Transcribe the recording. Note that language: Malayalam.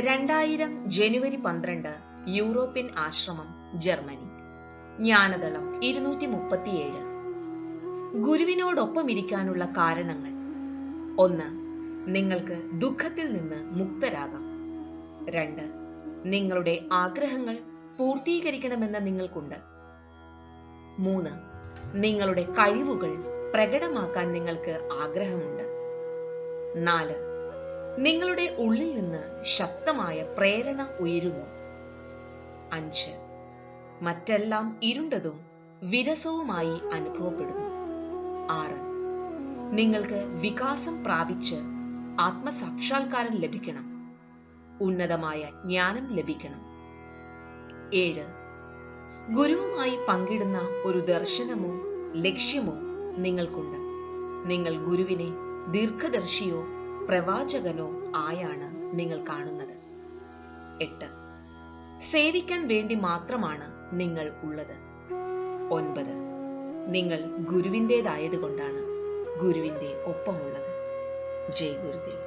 2000 ജനുവരി 12 യൂറോപ്യൻ ആശ്രമം ജർമ്മനി. ജ്ഞാനതളം 237. ഗുരുവിനോടൊപ്പം ഇരിക്കാനുള്ള കാരണങ്ങൾ. 1. നിങ്ങൾക്ക് ദുഃഖത്തിൽ നിന്ന് മുക്തരാകാം. 2. നിങ്ങളുടെ ആഗ്രഹങ്ങൾ പൂർത്തീകരിക്കണമെന്ന് നിങ്ങൾക്കുണ്ട്. 3. നിങ്ങളുടെ കഴിവുകൾ പ്രകടമാക്കാൻ നിങ്ങൾക്ക് ആഗ്രഹമുണ്ട്. 4. നിങ്ങളുടെ ഉള്ളിൽ നിന്ന് ശക്തമായ പ്രേരണ ഉയരുന്നു. 5. മറ്റെല്ലാം ഇരുണ്ടതും വിരസവുമായി അനുഭവപ്പെടുന്നു. 6. നിങ്ങൾക്ക് വികാസം പ്രാപിച്ച് ആത്മസാക്ഷാത്കാരം ലഭിക്കണം. ഉന്നതമായ ജ്ഞാനം ലഭിക്കണം. 7. ഗുരുവുമായി പങ്കിടുന്ന ഒരു ദർശനമോ ലക്ഷ്യമോ നിങ്ങൾക്കുണ്ട്. നിങ്ങൾ ഗുരുവിനെ ദീർഘദർശിയോ പ്രവാചകനോ ആയാണ് നിങ്ങൾ കാണുന്നത്. 8. സേവിക്കാൻ വേണ്ടി മാത്രമാണ് നിങ്ങൾ ഉള്ളത്. 9. നിങ്ങൾ ഗുരുവിൻ്റെതായത് കൊണ്ടാണ് ഗുരുവിൻ്റെ ഒപ്പമുള്ളത്. ജയ് ഗുരുദേവ്.